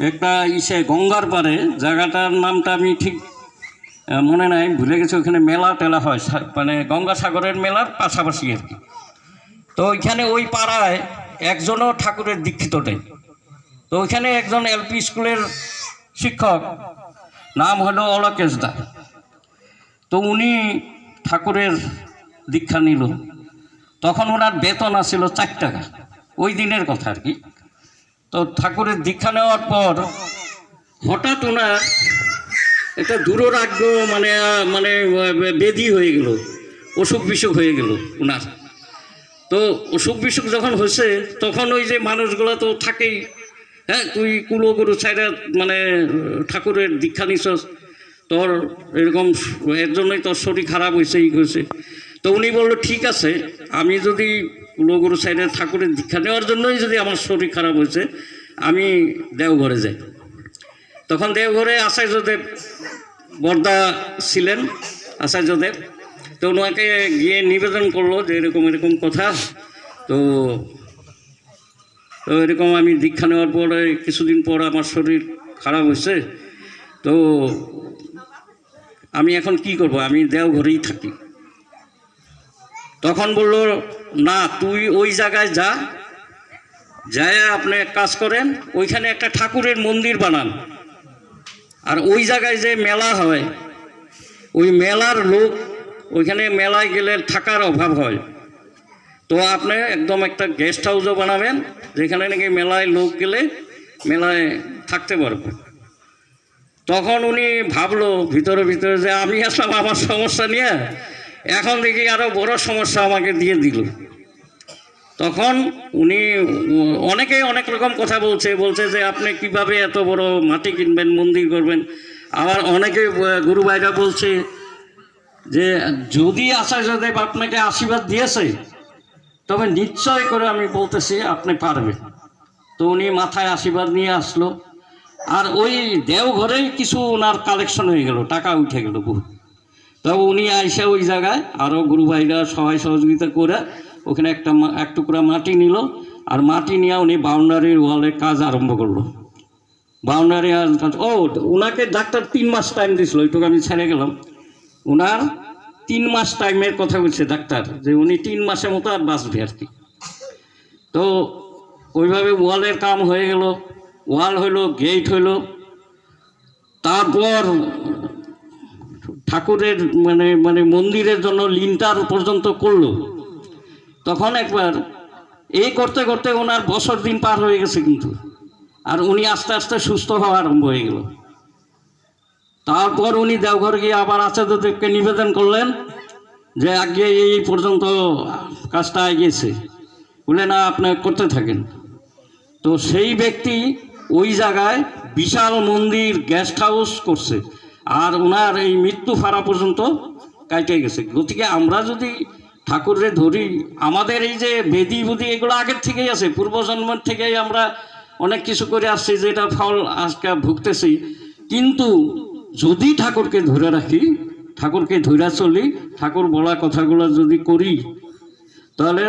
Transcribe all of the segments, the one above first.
একটা গঙ্গার পারে, জায়গাটার নামটা আমি ঠিক মনে নাই, ভুলে গেছি। ওখানে মেলা টেলা হয়, মানে গঙ্গাসাগরের মেলার পাশাপাশি আর কি। তো ওইখানে ওই পাড়ায় একজনও ঠাকুরের দীক্ষিত নেই। তো ওইখানে একজন এলপি স্কুলের শিক্ষক, নাম হলো অলকেশ দা। তো উনি ঠাকুরের দীক্ষা নিল। তখন ওনার বেতন আসছিল 4 টাকা, ওই দিনের কথা আর কি। তো ঠাকুরের দীক্ষা নেওয়ার পর হঠাৎ ওনার একটা দুরারোগ্য মানে মানে ব্যাধি হয়ে গেল, অসুখ বিসুখ হয়ে গেল ওনার। তো অসুখ বিসুখ যখন হয়েছে তখন ওই যে মানুষগুলো তো থাকেই, হ্যাঁ তুই কুলগুরু ছাইরা মানে ঠাকুরের দীক্ষা নিছস, তোর এরকম এর জন্যই তোর শরীর খারাপ হয়েছে, এই হয়েছে। তো উনি বললো ঠিক আছে, আমি যদি কুলগুরু ছাইরা ঠাকুরের দীক্ষা নেওয়ার জন্যই যদি আমার শরীর খারাপ হয়েছে, আমি দেওঘরে যাই। তখন দেওঘরে আচার্যদেব বর্দা ছিলেন, আচার্যদেব। তো ওনাকে গিয়ে নিবেদন করলো যে এরকম এরকম কথা, তো এরকম আমি দীক্ষা নেওয়ার পরে কিছুদিন পর আমার শরীর খারাপ হয়েছে, তো আমি এখন কি করব, আমি দেওঘরেই থাকি। তখন বলল না, তুই ওই জায়গায় যা, যায় আপনি এক কাজ করেন, ওইখানে একটা ঠাকুরের মন্দির বানান, আর ওই জায়গায় যে মেলা হয়, ওই মেলার লোক, ওইখানে মেলায় গেলে থাকার অভাব হয়, তো আপনি একদম একটা গেস্ট হাউসও বানাবেন, যেখানে নাকি মেলায় লোক গেলে মেলায় থাকতে পারবে। তখন উনি ভাবলো ভিতরে ভিতরে যে আমি আসলাম আমার সমস্যা নিয়ে, এখন দেখি আরও বড় সমস্যা আমাকে দিয়ে দিল। তখন উনি অনেকেই অনেক রকম কথা বলছে যে আপনি কিভাবে এত বড় মাটি কিনবেন, মন্দির করবেন। আবার অনেকে গুরু ভাইরা বলছে যে যদি আচার্যদেব আপনাকে আশীর্বাদ দিয়েছে তবে নিশ্চয় করে আমি বলতেছি আপনি পারবেন। তো উনি মাথায় আশীর্বাদ নিয়ে আসলো, আর ওই দেওঘরেই কিছু ওনার কালেকশন হয়ে গেল, টাকা উঠে গেল বহু। তবে উনি আইসা ওই জায়গায় আরও গুরু ভাইরা সবাই সহযোগিতা করে ওখানে এক টুকরা মাটি নিল, আর মাটি নিয়ে উনি বাউন্ডারির ওয়ালের কাজ আরম্ভ করলো। বাউন্ডারি ওনাকে ডাক্তার 3 মাস টাইম দিয়েছিল, ওইটুকু আমি ছেড়ে গেলাম। ওনার 3 মাস টাইমের কথা বলছে ডাক্তার, যে উনি 3 মাসের মতো আর বাঁচবে আর কি। তো ওইভাবে ওয়ালের কাম হয়ে গেল, ওয়াল হইলো, গেট হইলো। তারপর ঠাকুরের মানে মানে মন্দিরের জন্য লিন্টার পর্যন্ত করলো। তখন একবার এই করতে করতে ওনার বছর দিন পার হয়ে গেছে কিন্তু, আর উনি আস্তে আস্তে সুস্থ হওয়া আরম্ভ হয়ে গেল। তারপর উনি দেওঘর গিয়ে আবার আচার্যদেবকে নিবেদন করলেন যে আগে এই পর্যন্ত কাজটা এগিয়েছে, বলে না আপনি করতে থাকেন। তো সেই ব্যক্তি ওই জায়গায় বিশাল মন্দির, গেস্ট হাউস করছে, আর ওনার এই মৃত্যু ফাড়া পর্যন্ত কাটে গেছে। গতিকে আমরা যদি ঠাকুরে ধরি, আমাদের এই যে বেদি বুদি এগুলো আগের থেকেই আছে, পূর্বজন্মের থেকেই আমরা অনেক কিছু করে আসছি, যেটা ফল আজকে ভুগতেছি। কিন্তু যদি ঠাকুরকে ধরে রাখি, ঠাকুরকে ধরে চলি, ঠাকুর বলা কথাগুলো যদি করি, তাহলে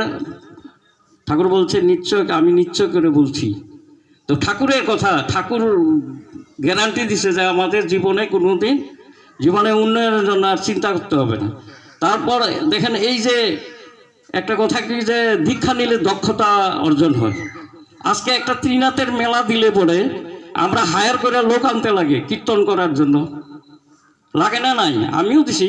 ঠাকুর বলছে নিশ্চয়, আমি নিশ্চয় করে বলছি। তো ঠাকুরের কথা, ঠাকুর গ্যারান্টি দিছে যে আমাদের জীবনে কোনোদিন জীবনে উন্নয়নের জন্য আর চিন্তা করতে হবে না। তারপর দেখেন এই যে একটা কথা কি, যে দীক্ষা নিলে দক্ষতা অর্জন হয়। আজকে একটা ত্রিনাথের মেলা দিলে পরে আমরা হায়ার করে লোক আনতে লাগে কীর্তন করার জন্য, লাগে না? নাই, আমিও দিছি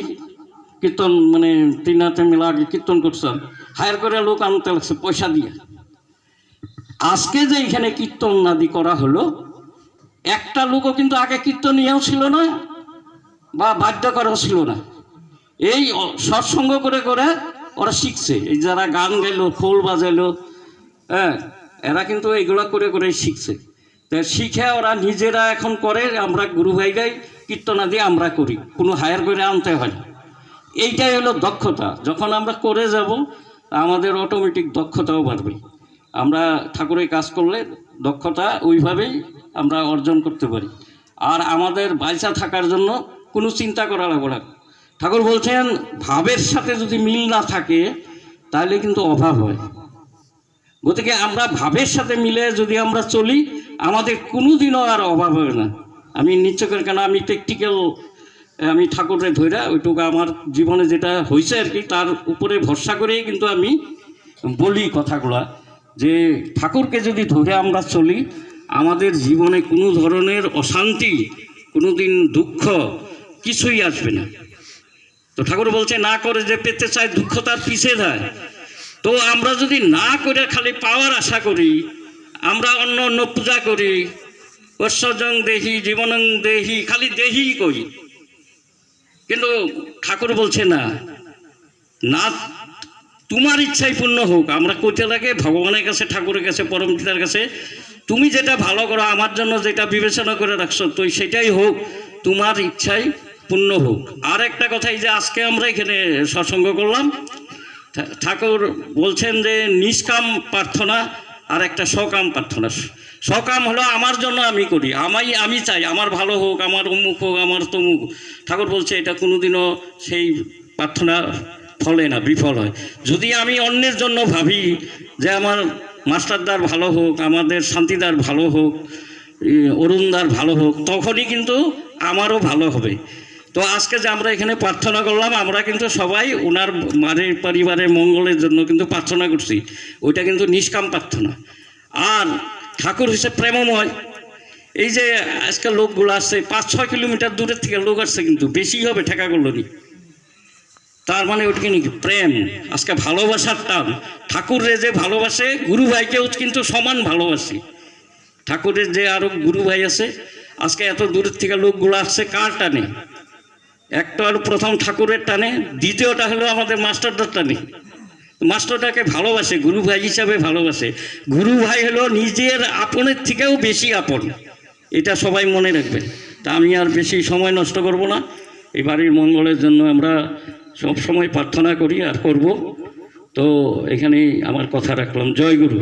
কীর্তন, মানে ত্রিনাথের মেলা আগে কীর্তন করতাম, হায়ার করে লোক আনতে লাগছে পয়সা দিয়ে। আজকে যে এখানে কীর্তন আদি করা হলো, একটা লোকও কিন্তু আগে কীর্তনীয়ও ছিল না বা বাধ্য করাও ছিল না। এই সৎসঙ্গ করে করে ওরা শিখছে। এই যারা গান গাইলো, খোল বাজাইলো, হ্যাঁ, এরা কিন্তু এইগুলো করে করে শিখছে। তো শিখে ওরা নিজেরা এখন করে, আমরা গুরু ভাইরাই কীর্তনাদি আমরা করি, কোনো হায়ার করে আনতে হয় না। এইটাই হলো দক্ষতা। যখন আমরা করে যাব আমাদের অটোমেটিক দক্ষতাও বাড়বে। আমরা ঠাকুরের কাজ করলে দক্ষতা ওইভাবেই আমরা অর্জন করতে পারি। আর আমাদের বাইচা থাকার জন্য কোনো চিন্তা করা লাগবে না। ঠাকুর বলছেন ভাবের সাথে যদি মিল না থাকে তাহলে কিন্তু অভাব হয়। গতিকে আমরা ভাবের সাথে মিলে যদি আমরা চলি, আমাদের কোনোদিনও আর অভাব হবে না। আমি নিশ্চয়, কেন আমি প্র্যাকটিক্যাল, আমি ঠাকুরের ধৈরা ওইটুকু আমার জীবনে যেটা হয়েছে আর কি, তার উপরে ভরসা করেই কিন্তু আমি বলি কথাগুলা, যে ঠাকুরকে যদি ধরে আমরা চলি, আমাদের জীবনে কোনো ধরনের অশান্তি, কোনো দিন দুঃখ কিছুই আসবে না। তো ঠাকুর বলছে, না করে যে পেতে চায় দুঃখ তার পিছে যায়। তো আমরা যদি না করে খালি পাওয়ার আশা করি, আমরা অন্য অন্য পূজা করি, ঐশ্বর্যং দেহি জীবনং দেহি, খালি দেহি করি, কিন্তু ঠাকুর বলছে না, না তোমার ইচ্ছাই পূর্ণ হোক। আমরা কইতে লাগে ভগবানের কাছে, ঠাকুরের কাছে, পরম পিতার কাছে, তুমি যেটা ভালো করো, আমার জন্য যেটা বিবেচনা করে রাখছো, তো সেটাই হোক, তোমার ইচ্ছাই পূর্ণ হোক। আর একটা কথা, এই যে আজকে আমরা এখানে সৎসঙ্গ করলাম, ঠাকুর বলছেন যে নিষ্কাম প্রার্থনা আর একটা সকাম প্রার্থনা। সকাম হলো আমার জন্য আমি করি, আমি চাই আমার ভালো হোক, আমার অমুক হোক, আমার তমুক। ঠাকুর বলছে এটা কোনোদিনও সেই প্রার্থনা ফলে না, বিফল হয়। যদি আমি অন্যের জন্য ভাবি যে আমার মাস্টারদার ভালো হোক, আমাদের শান্তিদার ভালো হোক, অরুণদার ভালো হোক, তখনই কিন্তু আমারও ভালো হবে। তো আজকে যে আমরা এখানে প্রার্থনা করলাম, আমরা কিন্তু সবাই ওনার বাড়ির পরিবারের মঙ্গলের জন্য কিন্তু প্রার্থনা করছি, ওইটা কিন্তু নিষ্কাম প্রার্থনা। আর ঠাকুর হিসেবে প্রেমময়। এই যে আজকে লোকগুলো আসছে 5-6 কিলোমিটার দূরের থেকে লোক আসছে, কিন্তু বেশি হবে ঠেকা করলো নি, তার মানে ওটা কি প্রেম, আজকে ভালোবাসার টান। ঠাকুরের যে ভালোবাসে, গুরু ভাইকেও কিন্তু সমান ভালোবাসি। ঠাকুরের যে আরো গুরু ভাই আছে, আজকে এত দূরের থেকে লোকগুলো আসছে কার টানে? একটা হলো প্রথম ঠাকুরের টানে, দ্বিতীয়টা হলো আমাদের মাস্টারদার টানে। মাস্টারটাকে ভালোবাসে, গুরু ভাই হিসাবে ভালোবাসে। গুরু ভাই হলো নিজের আপনের থেকেও বেশি আপন, এটা সবাই মনে রাখবেন। তা আমি আর বেশি সময় নষ্ট করব না। এই বাড়ির মঙ্গলের জন্য আমরা সব সময় প্রার্থনা করি আর করব। তো এখানেই আমার কথা রাখলাম। জয় গুরু।